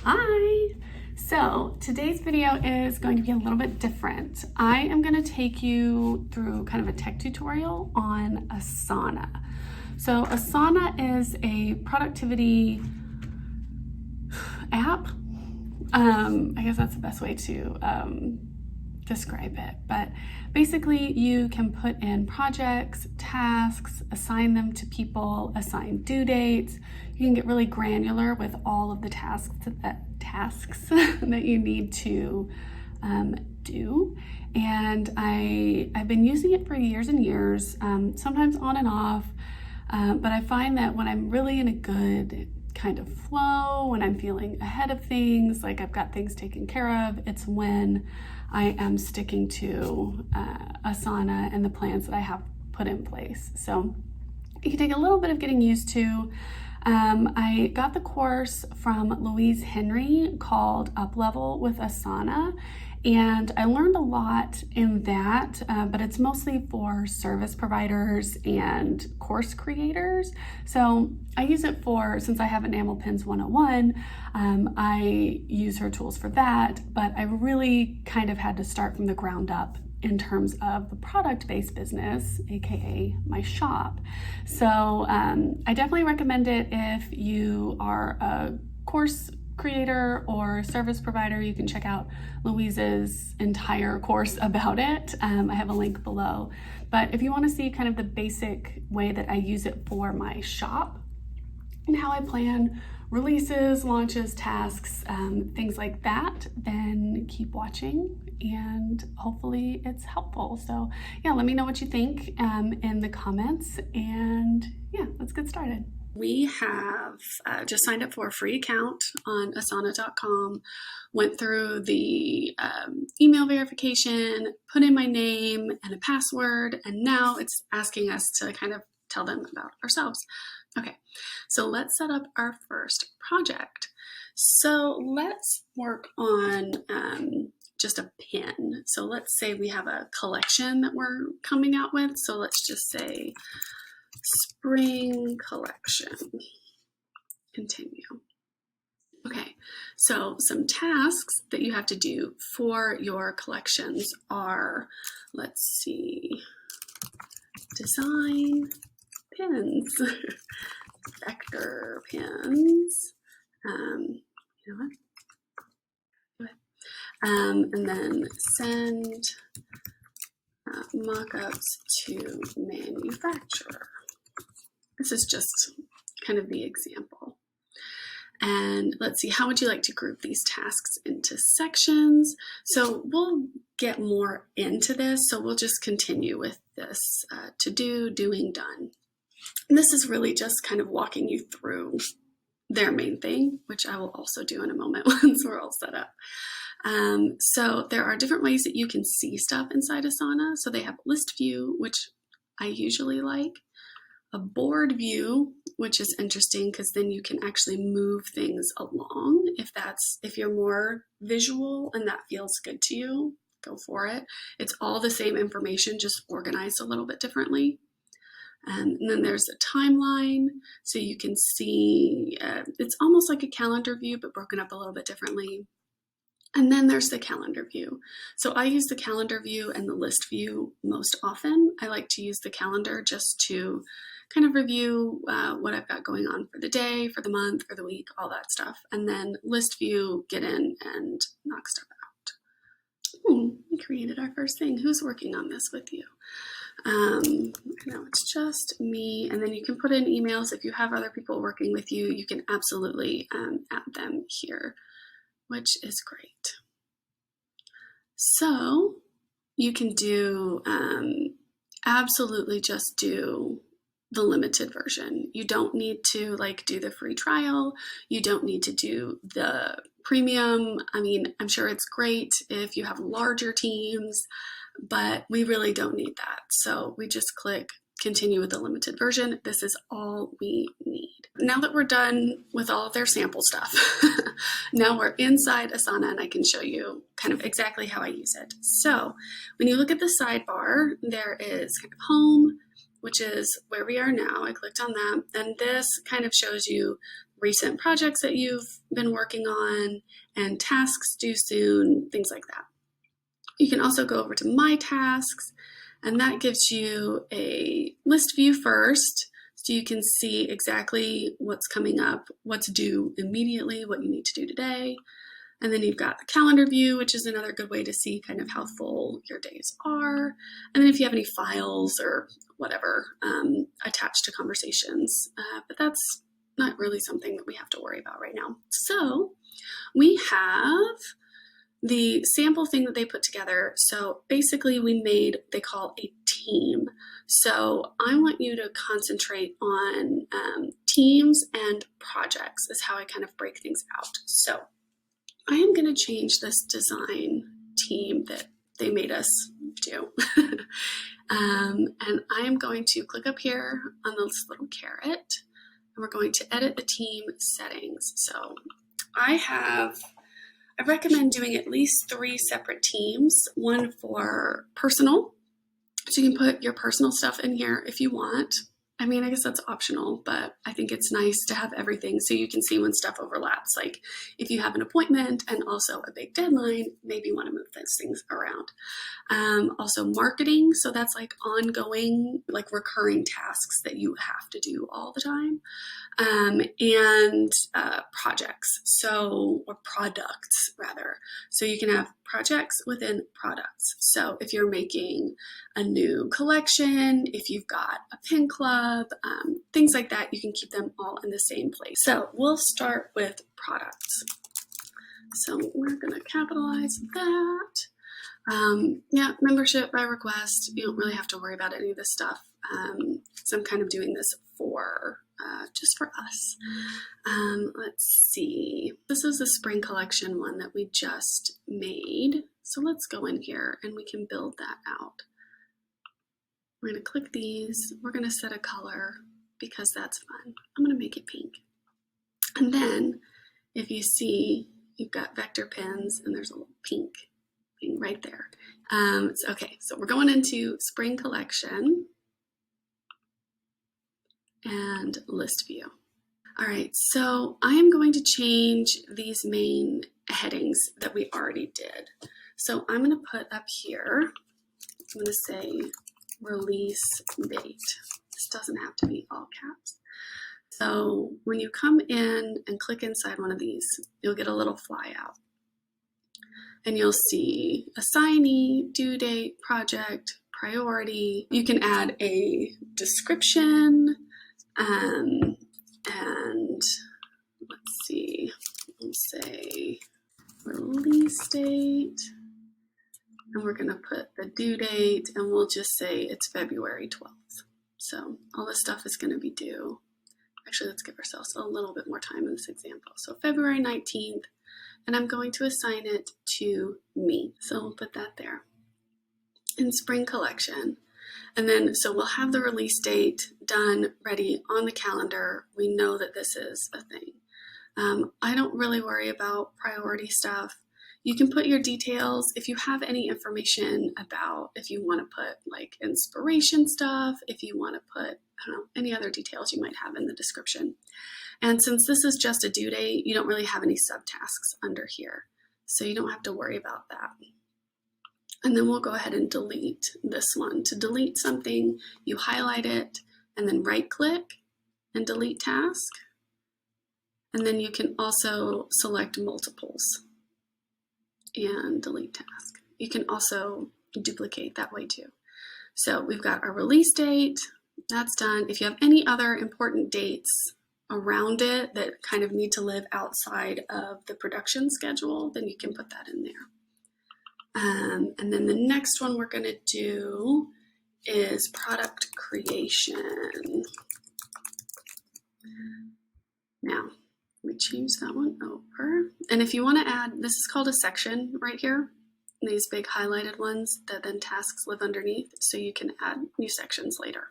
Hi! So today's video is going to be a little bit different. I am going to take you through kind of a tech tutorial on Asana. So Asana is a productivity app. I guess that's the best way to describe it, but basically you can put in projects, tasks, assign them to people, assign due dates. You can get really granular with all of the tasks that you need to do. And I've been using it for years and years, sometimes on and off, but I find that when I'm really in a good kind of flow, when I'm feeling ahead of things, like I've got things taken care of, it's when I am sticking to Asana and the plans that I have put in place. So it can take a little bit of getting used to. I got the course from Louise Henry called Up Level with Asana, and I learned a lot in that, but it's mostly for service providers and course creators. So I use it for, since I have Enamel Pins 101, I use her tools for that, but I really kind of had to start from the ground up in terms of the product-based business, aka my shop. So I definitely recommend it if you are a course creator or service provider. You can check out Louise's entire course about it. I have a link below. But if you want to see kind of the basic way that I use it for my shop and how I plan releases, launches, tasks, things like that, then keep watching and hopefully it's helpful. So yeah, let me know what you think in the comments, and yeah, let's get started. We have just signed up for a free account on asana.com, went through the email verification, put in my name and a password, and now it's asking us to kind of tell them about ourselves. Okay, so let's set up our first project. So let's work on just a pin. So let's say we have a collection that we're coming out with. So let's just say spring collection. Continue. Okay, so some tasks that you have to do for your collections are, let's see, design pins, vector pins, you know what? And then send mock-ups to manufacturer. This is just kind of the example. And let's see, how would you like to group these tasks into sections? So we'll get more into this, so we'll just continue with this to do, doing, done. And this is really just kind of walking you through their main thing, which I will also do in a moment once we're all set up. So there are different ways that you can see stuff inside Asana. So they have list view, which I usually like, a board view, which is interesting because then you can actually move things along. If you're more visual and that feels good to you, go for it. It's all the same information, just organized a little bit differently. And then there's a timeline, so you can see, it's almost like a calendar view, but broken up a little bit differently. And then there's the calendar view. So I use the calendar view and the list view most often. I like to use the calendar just to kind of review what I've got going on for the day, for the month, for the week, all that stuff. And then list view, get in and knock stuff out. We created our first thing. Who's working on this with you? No, it's just me. And then you can put in emails. If you have other people working with you, you can absolutely add them here, which is great. So you can do absolutely just do the limited version. You don't need to do the free trial. You don't need to do the premium. I mean, I'm sure it's great if you have larger teams, but we really don't need that. So we just click continue with the limited version. This is all we need. Now that we're done with all of their sample stuff, now we're inside Asana and I can show you kind of exactly how I use it. So when you look at the sidebar, there is kind of home, which is where we are now. I clicked on that, and this kind of shows you recent projects that you've been working on and tasks due soon, things like that. You can also go over to My Tasks, and that gives you a list view first, so you can see exactly what's coming up, what's due immediately, what you need to do today. And then you've got the calendar view, which is another good way to see kind of how full your days are. And then if you have any files or whatever attached to conversations, but that's not really something that we have to worry about right now. So we have the sample thing that they put together. So basically we made, they call a team. So I want you to concentrate on teams and projects is how I kind of break things out. So I am going to change this design team that they made us do. And I am going to click up here on this little caret, and we're going to edit the team settings. So I recommend doing at least 3 separate teams, one for personal. So you can put your personal stuff in here if you want. I mean, I guess that's optional, but I think it's nice to have everything so you can see when stuff overlaps. Like if you have an appointment and also a big deadline, maybe you want to move those things around. Also marketing, so that's like ongoing, like recurring tasks that you have to do all the time. And projects, or products rather. So you can have projects within products. So if you're making a new collection, if you've got a pen club, things like that, you can keep them all in the same place. So we'll start with products. So we're going to capitalize that. Yeah, membership by request. You don't really have to worry about any of this stuff. So I'm kind of doing this for just for us. Let's see. This is the spring collection one that we just made. So let's go in here and we can build that out. We're going to click these. We're going to set a color because that's fun. I'm going to make it pink. And then if you see, you've got vector pens and there's a little pink thing right there. Okay, so we're going into spring collection and list view. All right, so I am going to change these main headings that we already did. So I'm going to put up here, I'm going to say release date. This doesn't have to be all caps. So when you come in and click inside one of these, you'll get a little flyout. And you'll see assignee, due date, project, priority. You can add a description, and let's see, we'll say release date, and we're going to put the due date, and we'll just say it's February 12th. So all this stuff is going to be due. Actually, let's give ourselves a little bit more time in this example. So February 19th, and I'm going to assign it to me. So we'll put that there. In spring collection. And then, so we'll have the release date done, ready on the calendar. We know that this is a thing. I don't really worry about priority stuff. You can put your details if you have any information about, if you want to put like inspiration stuff, if you want to put, I don't know, any other details you might have in the description. And since this is just a due date, you don't really have any subtasks under here. So you don't have to worry about that. And then we'll go ahead and delete this one. To delete something, you highlight it and then right click and delete task. And then you can also select multiples and delete task. You can also duplicate that way too. So we've got our release date, that's done. If you have any other important dates around it that kind of need to live outside of the production schedule, then you can put that in there. And then the next one we're going to do is product creation. Now, let me change that one over. And if you want to add, this is called a section right here, these big highlighted ones that then tasks live underneath, so you can add new sections later.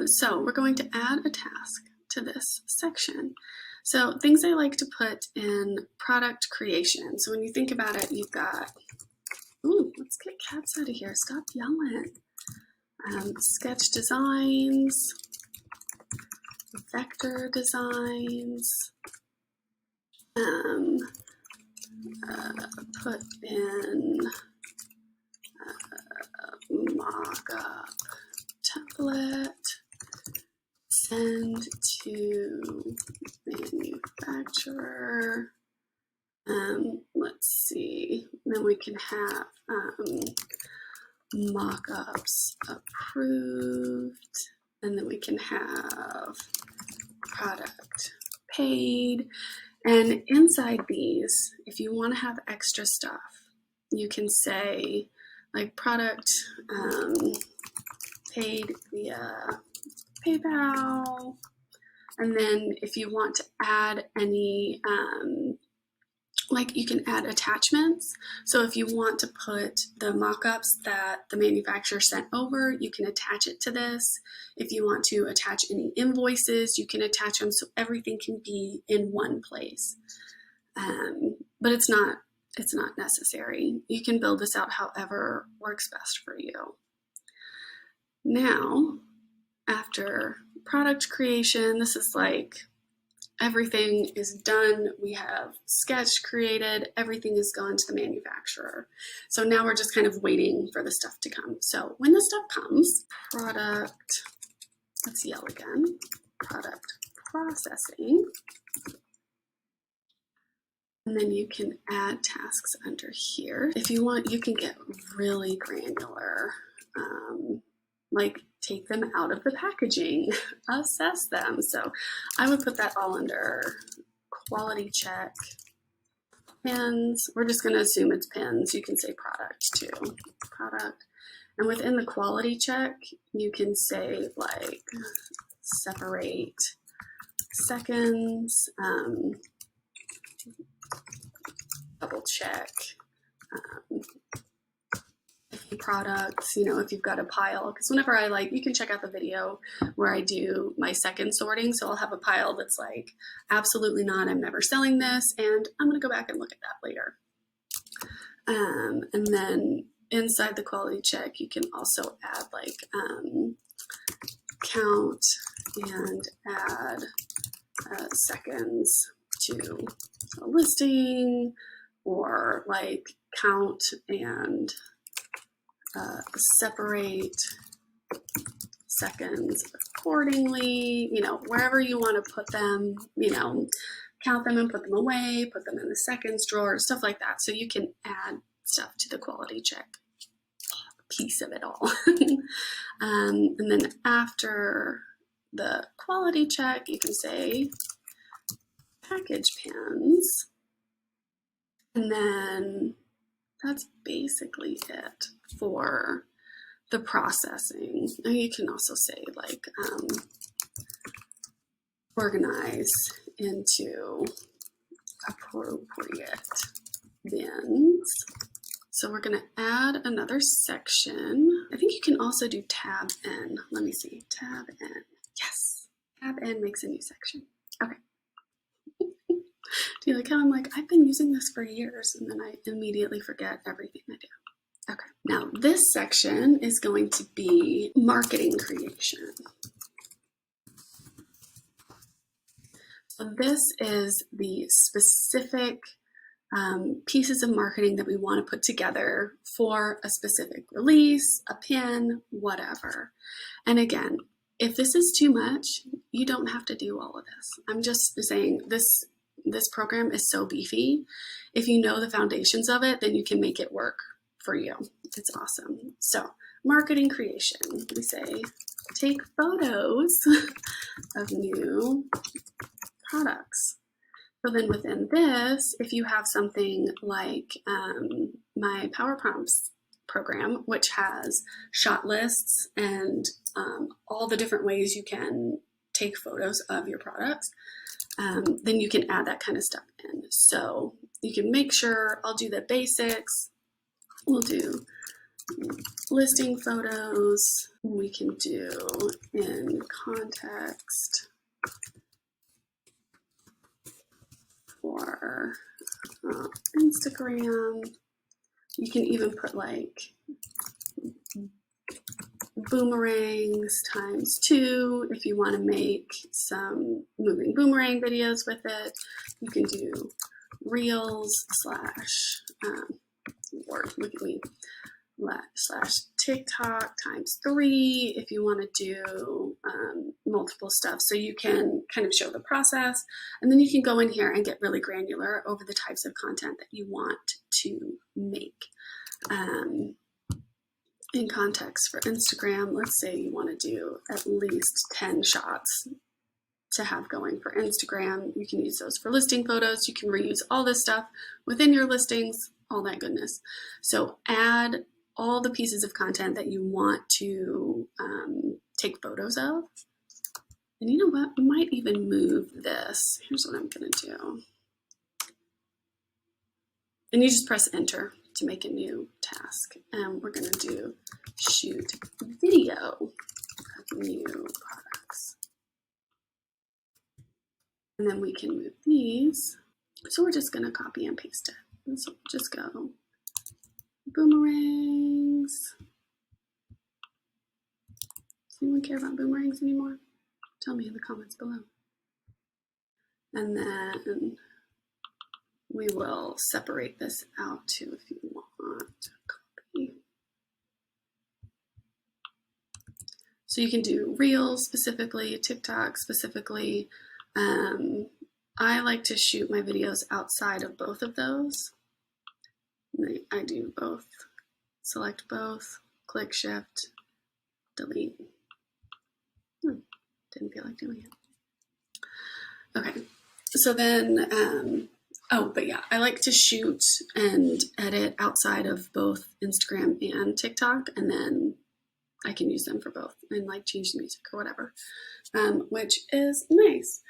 So we're going to add a task to this section. So things I like to put in product creation. So when you think about it, you've got, ooh, let's get cats out of here. Stop yelling. Sketch designs, vector designs, put in mock-up template, send to manufacturer. Let's see, then we can have mock-ups approved, and then we can have product paid. And inside these, if you want to have extra stuff, you can say like product paid via PayPal. And then if you want to add any, like you can add attachments. So if you want to put the mock-ups that the manufacturer sent over, you can attach it to this. If you want to attach any invoices, you can attach them so everything can be in one place. But it's not necessary. You can build this out however works best for you. Now, after product creation, this is like everything is done. We have sketch created. Everything is gone to the manufacturer. So now we're just kind of waiting for the stuff to come. So when the stuff comes, product, let's yell again, product processing. And then you can add tasks under here. If you want, you can get really granular, like take them out of the packaging, assess them. So I would put that all under quality check. Pins, we're just gonna assume it's pins. You can say product too, product. And within the quality check, you can say like separate seconds, double check products, you know, if you've got a pile, because whenever I you can check out the video where I do my second sorting. So I'll have a pile that's like, absolutely not, I'm never selling this. And I'm going to go back and look at that later. And then inside the quality check, you can also add like count and add seconds to a listing, or like count and separate seconds accordingly, you know, wherever you want to put them, you know, count them and put them away, put them in the seconds drawer, stuff like that. So you can add stuff to the quality check piece of it all. And then after the quality check, you can say package pins. And then that's basically it for the processing. And you can also say like organize into appropriate bins. So we're going to add another section. I think you can also do tab N. Let me see, tab N. Yes, tab N makes a new section. Okay. Do you like how I'm like, I've been using this for years, and then I immediately forget everything I do. Okay, now this section is going to be marketing creation. So this is the specific pieces of marketing that we want to put together for a specific release, a pin, whatever. And again, if this is too much, you don't have to do all of this. I'm just saying this program is so beefy. If you know the foundations of it, then you can make it work for you. It's awesome. So marketing creation, we say, take photos of new products. So then within this, if you have something like my Power Prompts program, which has shot lists and all the different ways you can take photos of your products, then you can add that kind of stuff in. So you can make sure, I'll do the basics. We'll do listing photos. We can do in context for Instagram. You can even put like boomerangs ×2. If you want to make some moving boomerang videos with it, you can do reels slash, or look at me, slash TikTok ×3 if you want to do multiple stuff. So you can kind of show the process, and then you can go in here and get really granular over the types of content that you want to make. In context for Instagram, let's say you want to do at least 10 shots to have going for Instagram. You can use those for listing photos. You can reuse all this stuff within your listings, all that goodness. So add all the pieces of content that you want to take photos of. And you know what? We might even move this. Here's what I'm going to do. And you just press enter to make a new task. And we're going to do shoot video of new products. And then we can move these. So we're just going to copy and paste it. And so we'll just go boomerangs. Does anyone care about boomerangs anymore? Tell me in the comments below. And then we will separate this out too if you want. Copy. So you can do Reels specifically, TikTok specifically. I like to shoot my videos outside of both of those. I do both. Select both, click Shift, delete. Didn't feel like doing it. Okay, so then, oh, but yeah, I like to shoot and edit outside of both Instagram and TikTok, and then I can use them for both and like change the music or whatever, which is nice.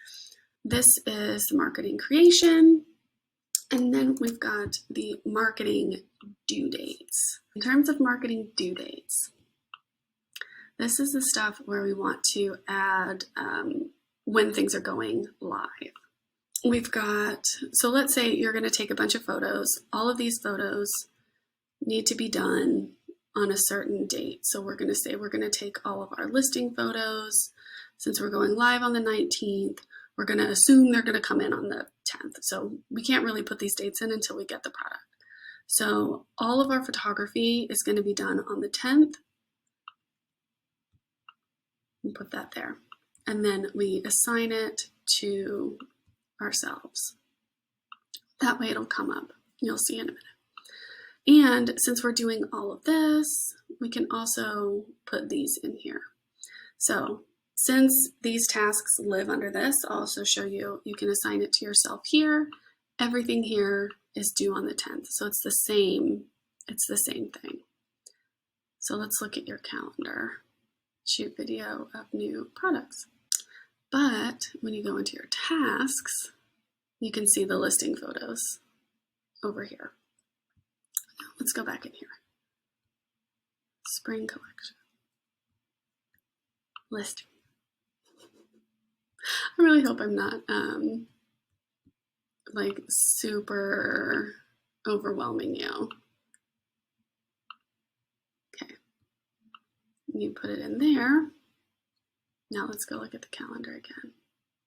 This is the marketing creation. And then we've got the marketing due dates. In terms of marketing due dates, this is the stuff where we want to add when things are going live. We've got, so let's say you're going to take a bunch of photos. All of these photos need to be done on a certain date. So we're going to say we're going to take all of our listing photos. Since we're going live on the 19th, we're going to assume they're going to come in on the 10th. So we can't really put these dates in until we get the product. So all of our photography is going to be done on the 10th. And put that there. And then we assign it to ourselves. That way it'll come up. You'll see in a minute. And since we're doing all of this, we can also put these in here. So since these tasks live under this, I'll also show you, you can assign it to yourself here. Everything here is due on the 10th. So it's the same thing. So let's look at your calendar. Shoot video of new products. But when you go into your tasks, you can see the listing photos over here. Let's go back in here. Spring collection. Listing. I really hope I'm not like super overwhelming you. Okay. You put it in there. Now let's go look at the calendar again.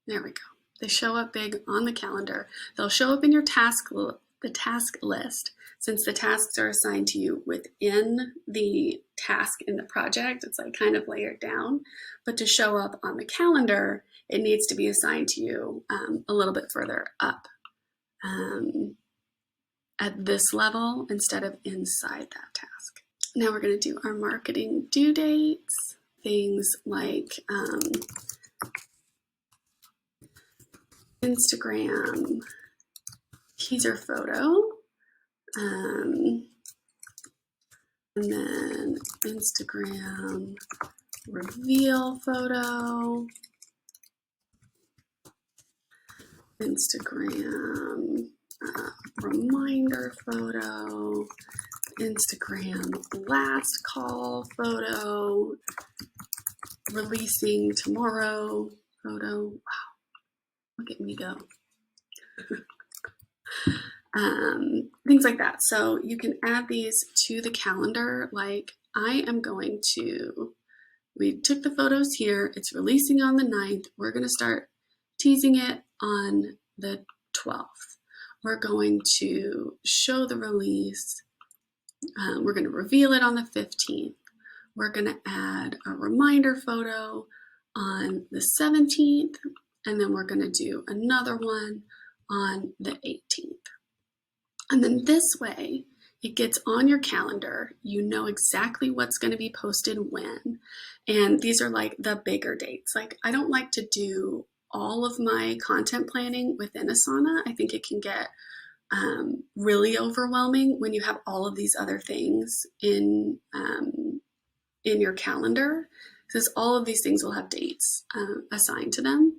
There we go. They show up big on the calendar. They'll show up in your the task list. Since the tasks are assigned to you within the task in the project, it's like kind of layered down. But to show up on the calendar, it needs to be assigned to you a little bit further up at this level instead of inside that task. Now we're going to do our marketing due dates. Things like Instagram teaser photo, and then Instagram reveal photo, Instagram reminder photo, Instagram last call photo, releasing tomorrow photo. Wow, look at me go. Things like that. So you can add these to the calendar. Like I am going to we took the photos here. It's releasing on the 9th. We're going to start teasing it on the 12th. We're going to show the release. We're going to reveal it on the 15th. We're going to add a reminder photo on the 17th, and then we're going to do another one on the 18th. And then this way, it gets on your calendar. You know exactly what's going to be posted when. And these are like the bigger dates. Like, I don't like to do all of my content planning within Asana. I think it can get really overwhelming when you have all of these other things in your calendar, because all of these things will have dates assigned to them.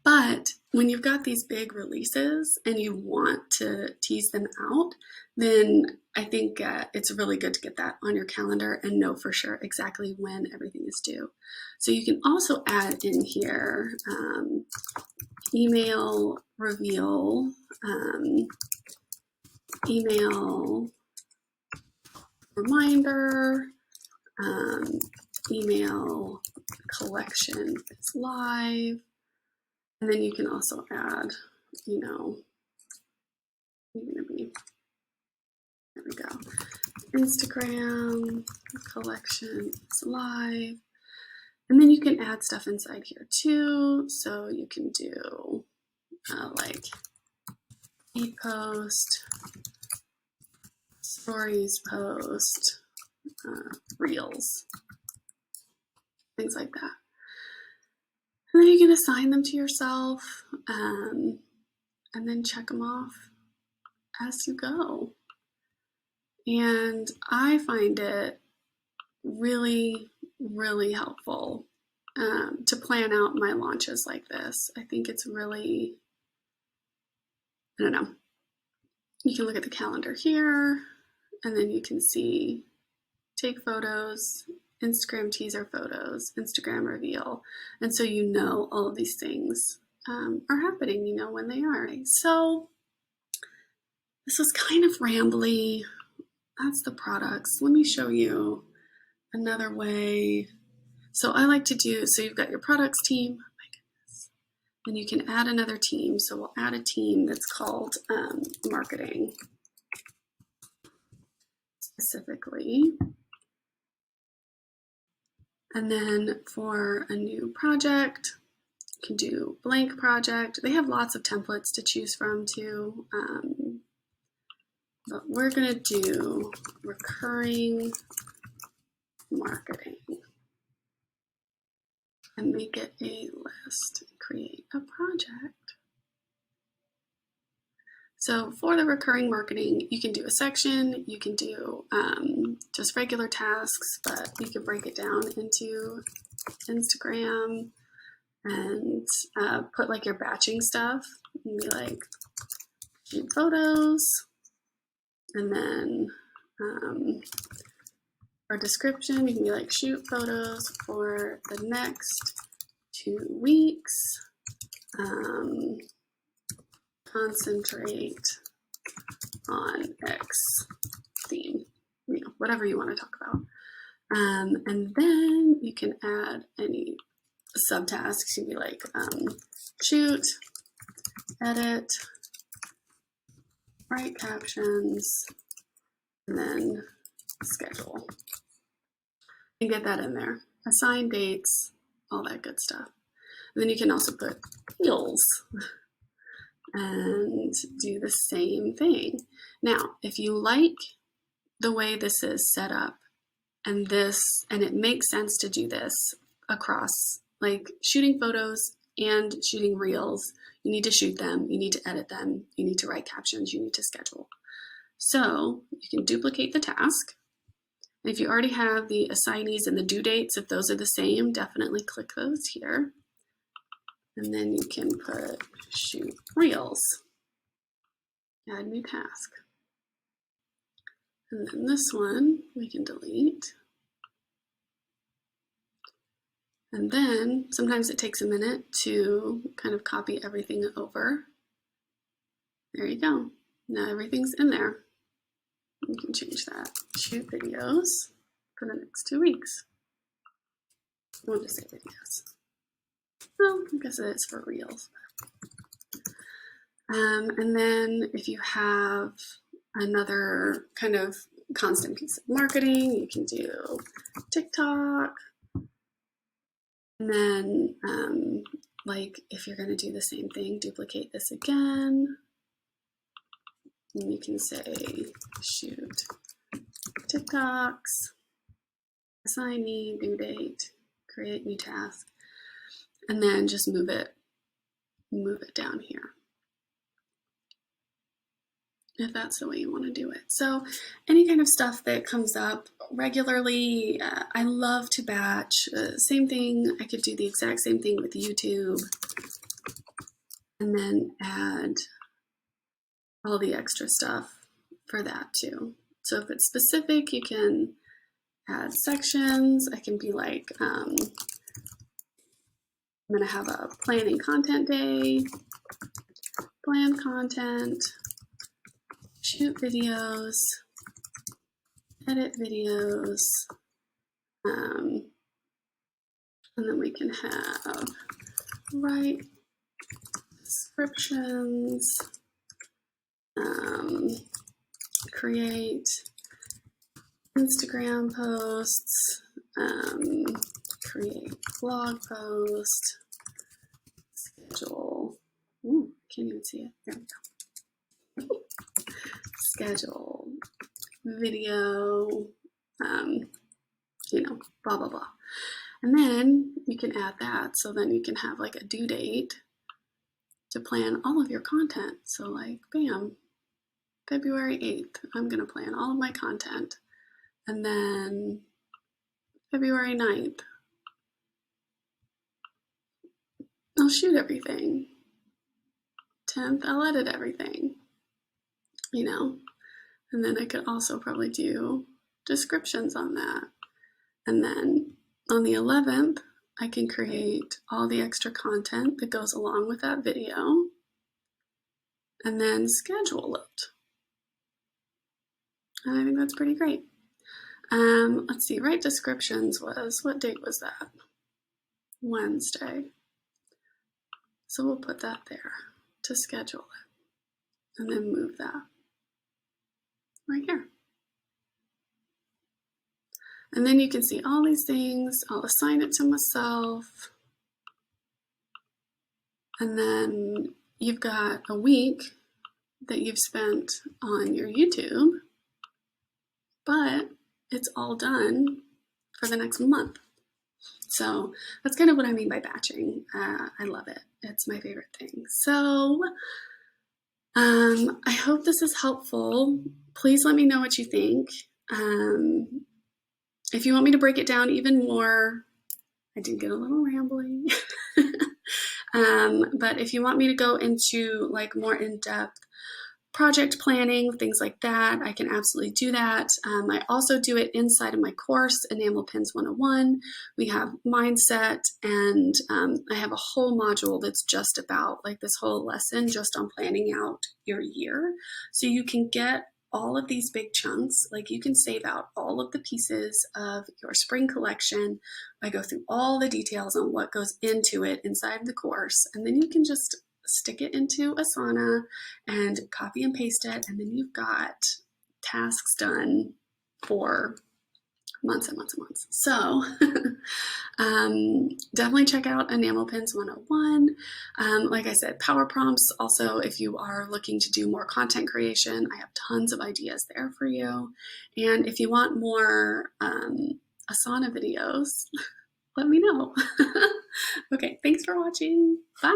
But when you've got these big releases and you want to tease them out, then I think it's really good to get that on your calendar and know for sure exactly when everything is due. So you can also add in here email reveal, email reminder, email collection is live. And then you can also add, you know, there we go. Instagram collection is live. And then you can add stuff inside here too. So you can do like feed post, stories post, reels, things like that. And then you can assign them to yourself and then check them off as you go. And I find it really, really helpful to plan out my launches like this. I think it's really, I don't know. You can look at the calendar here, and then you can see take photos, Instagram teaser photos, Instagram reveal. And so you know all of these things are happening, you know when they are. So this was kind of rambly. That's the products. Let me show you another way. So I like to do, so you've got your products team, oh my goodness, and you can add another team. So we'll add a team that's called marketing specifically. And then for a new project, you can do blank project. They have lots of templates to choose from too. But we're gonna do recurring marketing and make it a list, create a project. So for the recurring marketing, you can do a section, you can do just regular tasks, but you can break it down into Instagram and put like your batching stuff and be like, shoot photos, and then for description, you can be like, shoot photos for the next 2 weeks. Concentrate on X theme, you know, whatever you want to talk about. And then you can add any subtasks. You'd be like, shoot, edit, write captions, and then schedule. And get that in there. Assign dates, all that good stuff. And then you can also put reels and do the same thing. Now, if you like the way this is set up and it makes sense to do this across like shooting photos and shooting reels, you need to shoot them, you need to edit them, you need to write captions, you need to schedule. So you can duplicate the task. And if you already have the assignees and the due dates, if those are the same, definitely click those here. And then you can put shoot reels, add new task. And then this one we can delete. And then sometimes it takes a minute to kind of copy everything over. There you go. Now everything's in there. You can change that. Shoot videos for the next 2 weeks. We'll just say videos. Well, I guess it is for reels. And then if you have another kind of constant piece of marketing, you can do TikTok. And then like if you're going to do the same thing, duplicate this again. And you can say shoot TikToks, assign me, due date, create new task, and then just move it down here, if that's the way you want to do it. So any kind of stuff that comes up regularly, I love to batch. Same thing, I could do the exact same thing with YouTube and then add all the extra stuff for that too. So if it's specific, you can add sections. I can be like, I'm gonna have a planning content day, plan content, shoot videos, edit videos, and then we can have write descriptions, create Instagram posts, create blog post, schedule. Ooh, can't even see it. There we go. Schedule video, you know, blah, blah, blah. And then you can add that. So then you can have like a due date to plan all of your content. So like, bam, February 8th, I'm going to plan all of my content. And then February 9th, I'll shoot everything. 10th, I'll edit everything, you know. And then I could also probably do descriptions on that. And then on the 11th, I can create all the extra content that goes along with that video and then schedule it. And I think that's pretty great. Let's see, write descriptions was, what date was that? Wednesday. So we'll put that there to schedule it and then move that right here. And then you can see all these things. I'll assign it to myself. And then you've got a week that you've spent on your YouTube, but it's all done for the next month. So that's kind of what I mean by batching. I love it. It's my favorite thing. So I hope this is helpful. Please let me know what you think. If you want me to break it down even more, I did get a little rambling. But if you want me to go into like more in-depth project planning, things like that, I can absolutely do that. I also do it inside of my course, Enamel Pins 101. We have mindset, and I have a whole module that's just about like this whole lesson just on planning out your year. So you can get all of these big chunks, like you can save out all of the pieces of your spring collection. I go through all the details on what goes into it inside the course, and then you can just stick it into Asana and copy and paste it, and then you've got tasks done for months and months and months. So definitely check out Enamel Pins 101. Like I said, power prompts. Also, if you are looking to do more content creation, I have tons of ideas there for you. And if you want more Asana videos, let me know. Okay, thanks for watching. Bye.